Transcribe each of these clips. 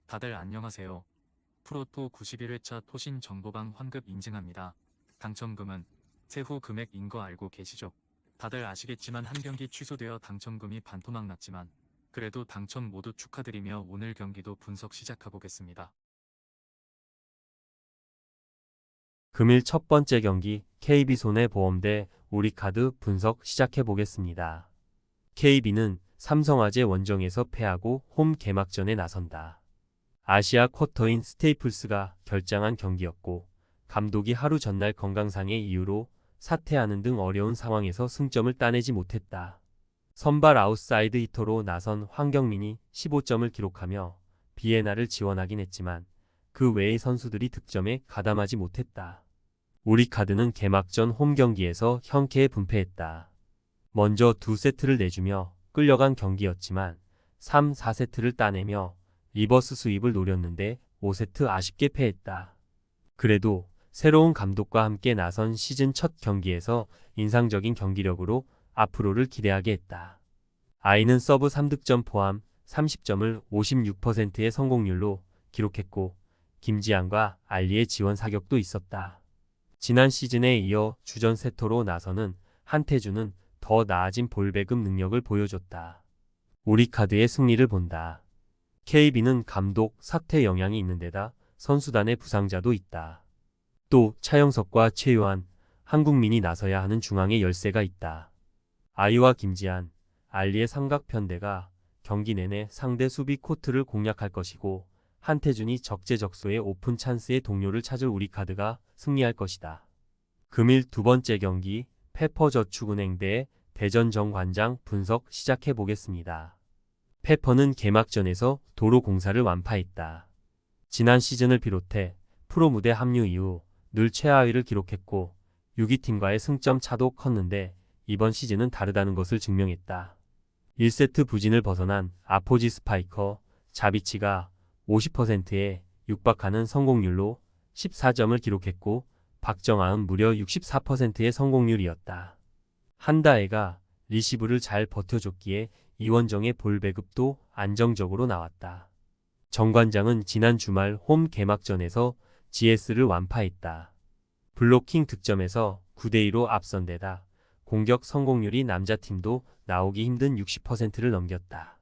다들 안녕하세요. 프로토 91회차 토신 정보방 환급 인증합니다. 당첨금은 세후 금액인 거 알고 계시죠? 다들 아시겠지만 한 경기 취소되어 당첨금이 반토막 났지만 그래도 당첨 모두 축하드리며 오늘 경기도 분석 시작해보겠습니다. 금일 첫 번째 경기 KB손해보험 대 우리카드 분석 시작해보겠습니다. KB는 삼성화재 원정에서 패하고 홈 개막전에 나선다. 아시아 쿼터인 스테이플스가 결장한 경기였고 감독이 하루 전날 건강상의 이유로 사퇴하는 등 어려운 상황에서 승점을 따내지 못했다. 선발 아웃사이드 히터로 나선 황경민이 15점을 기록하며 비에나를 지원하긴 했지만 그 외의 선수들이 득점에 가담하지 못했다. 우리카드는 개막전 홈 경기에서 형쾌에 분패했다. 먼저 2세트를 내주며 끌려간 경기였지만 3, 4세트를 따내며 리버스 수입을 노렸는데 5세트 아쉽게 패했다. 그래도 새로운 감독과 함께 나선 시즌 첫 경기에서 인상적인 경기력으로 앞으로를 기대하게 했다. 아이는 서브 3득점 포함 30점을 56%의 성공률로 기록했고 김지한과 알리의 지원 사격도 있었다. 지난 시즌에 이어 주전 세터로 나서는 한태주는 더 나아진 볼 배급 능력을 보여줬다. 우리카드의 승리를 본다. KB는 감독 사퇴 영향이 있는 데다 선수단의 부상자도 있다. 또 차영석과 최요한, 한국민이 나서야 하는 중앙의 열세가 있다. 아이와 김지한, 알리의 삼각편대가 경기 내내 상대 수비 코트를 공략할 것이고 한태준이 적재적소의 오픈 찬스의 동료를 찾을 우리카드가 승리할 것이다. 금일 두 번째 경기 페퍼저축은행 대 대전정관장 분석 시작해보겠습니다. 페퍼는 개막전에서 도로 공사를 완파했다. 지난 시즌을 비롯해 프로 무대 합류 이후 늘 최하위를 기록했고 6위팀과의 승점 차도 컸는데 이번 시즌은 다르다는 것을 증명했다. 1세트 부진을 벗어난 아포지 스파이커 자비치가 50%에 육박하는 성공률로 14점을 기록했고 박정아은 무려 64%의 성공률이었다. 한다혜가 리시브를 잘 버텨줬기에 이원정의 볼 배급도 안정적으로 나왔다. 정관장은 지난 주말 홈 개막전에서 GS를 완파했다. 블로킹 득점에서 9대2로 앞선 데다 공격 성공률이 남자팀도 나오기 힘든 60%를 넘겼다.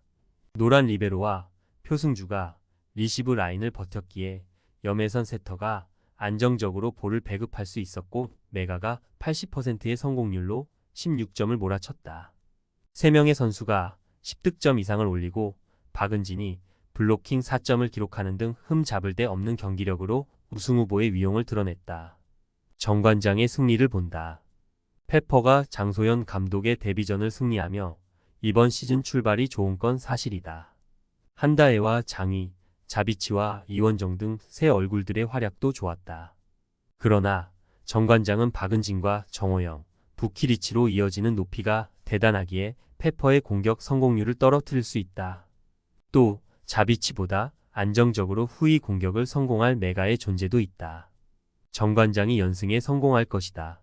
노란 리베로와 표승주가 리시브 라인을 버텼기에 염혜선 세터가 안정적으로 볼을 배급할 수 있었고 메가가 80%의 성공률로 16점을 몰아쳤다. 3명의 선수가 10득점 이상을 올리고 박은진이 블로킹 4점을 기록하는 등 흠 잡을 데 없는 경기력으로 우승 후보의 위용을 드러냈다. 정관장의 승리를 본다. 페퍼가 장소연 감독의 데뷔전을 승리하며 이번 시즌 출발이 좋은 건 사실이다. 한다혜와 장희, 자비치와 이원정 등 새 얼굴들의 활약도 좋았다. 그러나 정관장은 박은진과 정호영, 부키리치로 이어지는 높이가 대단하기에 페퍼의 공격 성공률을 떨어뜨릴 수 있다. 또 자비치보다 안정적으로 후위 공격을 성공할 메가의 존재도 있다. 정관장이 연승에 성공할 것이다.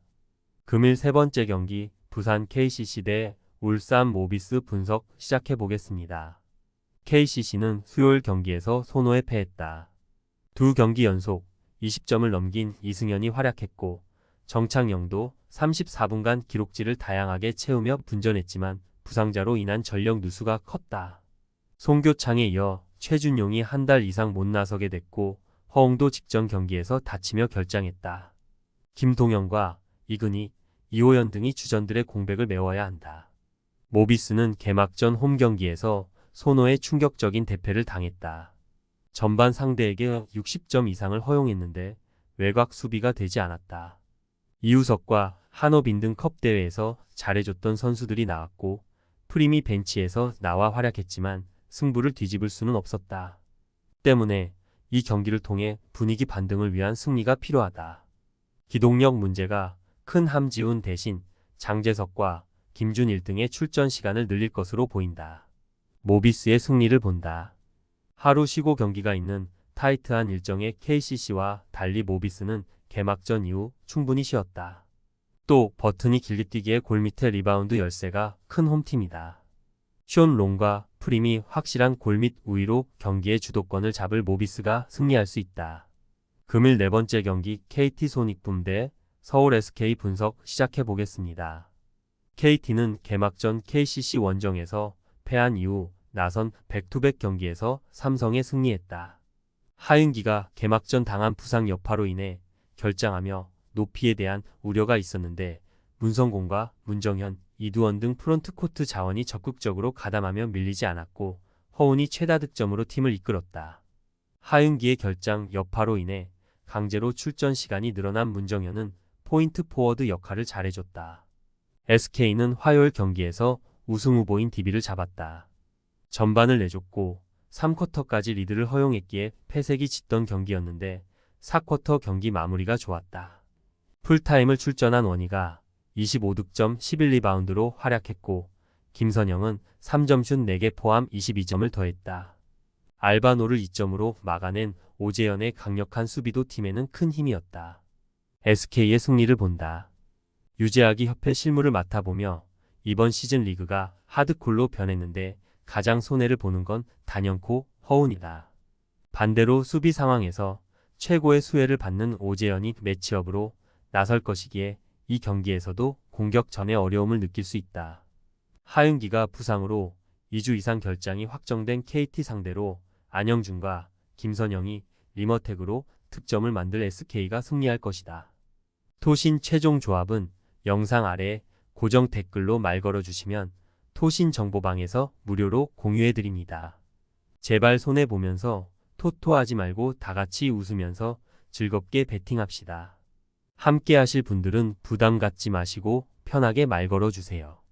금일 세 번째 경기 부산 KCC 대 울산 모비스 분석 시작해보겠습니다. KCC는 수요일 경기에서 손호에 패했다. 두 경기 연속 20점을 넘긴 이승현이 활약했고 정창영도 34분간 기록지를 다양하게 채우며 분전했지만 부상자로 인한 전력 누수가 컸다. 송교창에 이어 최준용이 한 달 이상 못 나서게 됐고 허웅도 직전 경기에서 다치며 결장했다. 김동현과 이근희, 이호연 등이 주전들의 공백을 메워야 한다. 모비스는 개막전 홈 경기에서 손호의 충격적인 대패를 당했다. 전반 상대에게 60점 이상을 허용했는데 외곽 수비가 되지 않았다. 이우석과 한호빈 등 컵 대회에서 잘해줬던 선수들이 나왔고 프림이 벤치에서 나와 활약했지만 승부를 뒤집을 수는 없었다. 때문에 이 경기를 통해 분위기 반등을 위한 승리가 필요하다. 기동력 문제가 큰 함지훈 대신 장재석과 김준일 등의 출전 시간을 늘릴 것으로 보인다. 모비스의 승리를 본다. 하루 쉬고 경기가 있는 타이트한 일정의 KCC와 달리 모비스는 개막전 이후 충분히 쉬었다. 또 버튼이 길게 뛰기에 골밑에 리바운드 열세가 큰 홈팀이다. 숀 롱과 프림이 확실한 골 및 우위로 경기의 주도권을 잡을 모비스가 승리할 수 있다. 금일 네 번째 경기 KT 손익붐 대 서울 SK 분석 시작해 보겠습니다. KT는 개막전 KCC 원정에서 패한 이후 나선 백투백 경기에서 삼성에 승리했다. 하윤기가 개막전 당한 부상 여파로 인해 결장하며 노피에 대한 우려가 있었는데 문성곤과 문정현, 이두원 등 프론트코트 자원이 적극적으로 가담하며 밀리지 않았고 허운이 최다 득점으로 팀을 이끌었다. 하윤기의 결장 여파로 인해 강제로 출전 시간이 늘어난 문정현은 포인트 포워드 역할을 잘해줬다. SK는 화요일 경기에서 우승 후보인 DB를 잡았다. 전반을 내줬고 3쿼터까지 리드를 허용했기에 패색이 짙던 경기였는데 4쿼터 경기 마무리가 좋았다. 풀타임을 출전한 원희가 25득점 11리바운드로 활약했고 김선영은 3점슛 4개 포함 22점을 더했다. 알바노를 2점으로 막아낸 오재현의 강력한 수비도 팀에는 큰 힘이었다. SK의 승리를 본다. 유재학이 협회 실무를 맡아보며 이번 시즌 리그가 하드콜로 변했는데 가장 손해를 보는 건 단연코 허운이다. 반대로 수비 상황에서 최고의 수혜를 받는 오재현이 매치업으로 나설 것이기에 이 경기에서도 공격 전에 어려움을 느낄 수 있다. 하윤기가 부상으로 2주 이상 결장이 확정된 KT 상대로 안영준과 김선영이 리머텍으로 득점을 만들 SK가 승리할 것이다. 토신 최종 조합은 영상 아래에 고정 댓글로 말 걸어주시면 토신 정보방에서 무료로 공유해드립니다. 제발 손해보면서 토토하지 말고 다같이 웃으면서 즐겁게 베팅합시다. 함께 하실 분들은 부담 갖지 마시고 편하게 말 걸어주세요.